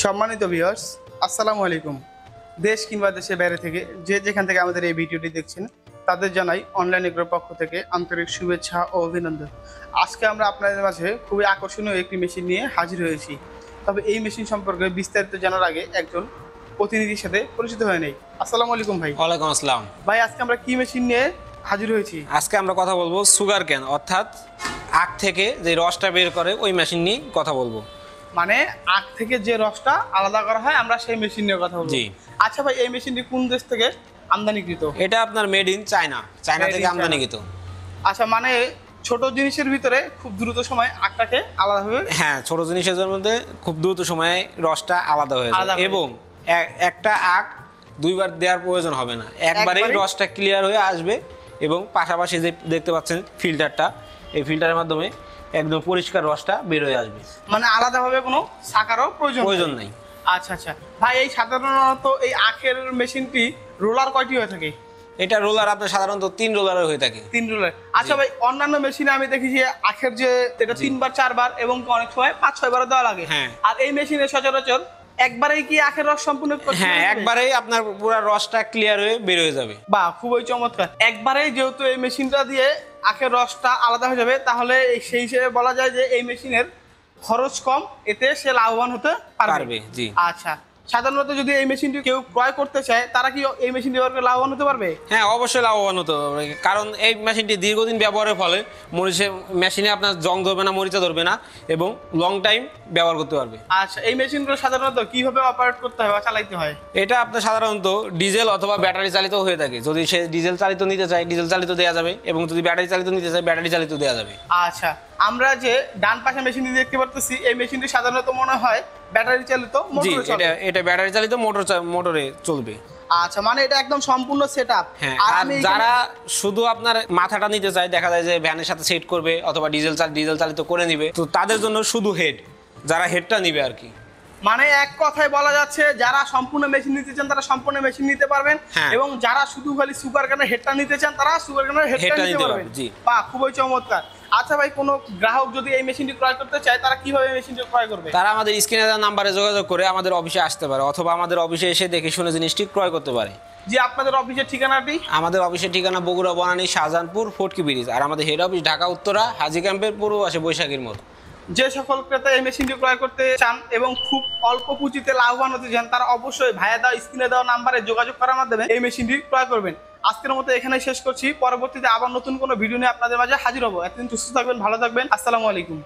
সম্মানিত ভিউয়ার্স, আসসালামু আলাইকুম। দেশ কিংবা দেশের বাইরে থেকে যে যেখান থেকে আমাদের এই ভিডিওটি দেখছেন তাদের জানাই অনলাইন এগ্রোর পক্ষ থেকে আন্তরিক শুভেচ্ছা ও অভিনন্দন। আজকে আমরা আপনাদের মাঝে খুবই আকর্ষণীয় একটি মেশিন নিয়ে হাজির হয়েছি। তবে এই মেশিন সম্পর্কে বিস্তারিত জানার আগে একজন প্রতিনিধির সাথে পরিচিত হয়ে নেই। আসসালামু আলাইকুম ভাই। ওয়ালাইকুম আসসালাম। ভাই, আজকে আমরা কি মেশিন নিয়ে হাজির হয়েছি? আজকে আমরা কথা বলবো সুগার ক্যান, অর্থাৎ আখ থেকে যে রসটা বের করে ওই মেশিন নিয়ে কথা বলবো। মানে আখ থেকে যে রসটা আলাদা করা হয় আমরা সেই মেশিন নিয়ে কথা বলবো। জি। আচ্ছা ভাই, এই মেশিনটি কোন দেশ থেকে আমদানিকৃত? এটা আপনার মেড ইন চায়না থেকে আমদানিকৃত। আচ্ছা, মানে ছোট জিনিসের ভিতরে খুব দ্রুত সময় আখটাকে আলাদাভাবে, হ্যাঁ, ছোট জিনিসের মধ্যে খুব দ্রুত সময়ে রসটা আলাদা হয়ে যায় এবং একটা আখ দুইবার দেওয়ার প্রয়োজন হবে না, একবারেই রসটা ক্লিয়ার হয়ে আসবে। এবং পাশাপাশি যে দেখতে পাচ্ছেন ফিল্টারটা, এই ফিল্টারের মাধ্যমে একদম পরিষ্কার রসটা বের হয়ে আসবে। মানে আলাদাভাবে কোনো শাকারও প্রয়োজন নেই। আচ্ছা আচ্ছা ভাই, এই সাধারণত এই আখের মেশিনটি রোলার কয়টি হয়ে থাকে? এটা রোলার আপনার সাধারণত 3 রোলার হয়ে থাকে। 3 রোলার। আচ্ছা ভাই, অন্যান্য মেশিনে আমি দেখি যে আখের যে এটা 3 বার 4 বার এবং অনেক সময় 5-6 বার দেওয়া লাগে। হ্যাঁ। আর এই মেশিনে সচরাচর একবারেই কি আখের রস সম্পূর্ণ করতে? হ্যাঁ, একবারেই আপনার পুরো রসটা ক্লিয়ার হয়ে বের হয়ে যাবে। বাহ, খুবই চমৎকার। একবারেই যেহেতু এই মেশিনটা দিয়ে আখের রসটা আলাদা হয়ে যাবে, তাহলে সেই হিসেবে বলা যায় যে এই মেশিনের খরচ কম, এতে সে লাভবান হতে পারবে। জি। আচ্ছা, সাধারণত যদি এই মেশিনটি কেউ ক্রয় করতে চায় তারা কি এই মেশিনটি ব্যবহার লাভবান হতে পারবে? হ্যাঁ, অবশ্যই লাভবান হতে পারবে, কারণ এই মেশিনটি দীর্ঘদিন ব্যবহারের ফলে মেশিনে আপনার জং ধরবে না, মরিচা ধরবে না এবং লং টাইম ব্যবহার করতে পারবে। আচ্ছা, এই মেশিনগুলো সাধারণত কিভাবে অপারেট করতে হয় বা চালাইতে হয়? এটা আপনার সাধারণত ডিজেল অথবা ব্যাটারি চালিত হয়ে থাকে। যদি সে ডিজেল চালিত নিতে চায় ডিজেল চালিত দেওয়া যাবে এবং যদি ব্যাটারি চালিত নিতে চায় ব্যাটারি চালিত দেওয়া যাবে। আচ্ছা, আমরা যে ডান পাশে মেশিনটি দেখতে পারতেছি, এই মেশিনটি সাধারণত মনে হয় ব্যাটারি চালিত মোটরে চলে। এটা ব্যাটারি চালিত মোটরে চলবে। আচ্ছা, মানে এটা একদম সম্পূর্ণ সেটআপ। হ্যাঁ, আর যারা শুধু আপনার মাথাটা নিতে চায়, দেখা যায় যে ভ্যানের সাথে সেট করবে অথবা ডিজেল চালিত করে নিবে, তো তাদের জন্য শুধু হেড, যারা হেডটা নিবে আর কি। মানে এক কথায় বলা যাচ্ছে যারা সম্পূর্ণ মেশিন নিতে চান তারা সম্পূর্ণ মেশিন নিতে পারবেন, এবং যারা শুধু খালি সুগার ক্যানের হেডটা নিতে চান তারা সুগার ক্যানের হেডটা নিতে পারবেন। জি। বাহ, খুবই চমৎকার। আচ্ছা ভাই, কোনো গ্রাহক যদি এই মেশিনটি ক্রয় করতে চায় তারা কিভাবে মেশিনটি ক্রয় করবে? তারা আমাদের স্ক্রিনে দেওয়া নাম্বারে যোগাযোগ করে আমাদের অফিসে আসতে পারে অথবা আমাদের অফিসে এসে দেখে শুনে জিনিসটি ক্রয় করতে পারে। জি, আপনাদের অফিসের ঠিকানাটি? আমাদের অফিসের ঠিকানা বগুড়া, বনানী, শাহজাহানপুর, ফটকি ব্রিজ। আর আমাদের হেড অফিস ঢাকা উত্তরা, হাজী ক্যাম্পের পূর্ব পাশে বৈশাখীর মোড়। যে সকল ক্রেতা এই মেশিনটি ক্রয় করতে চান এবং খুব অল্প পুঁজিতে লাভবান হতে চান তারা অবশ্যই ভাইয়া দেওয়া স্ক্রিনে দেওয়া নাম্বারে যোগাযোগ করার মাধ্যমে এই মেশিনটি ক্রয় করবেন। আজকের মতো এখানেই শেষ করছি। পরবর্তীতে আবার নতুন কোনো ভিডিও নিয়ে আপনাদের মাঝে হাজির হবো। এতদিন সুস্থ থাকবেন, ভালো থাকবেন। আসসালামু আলাইকুম।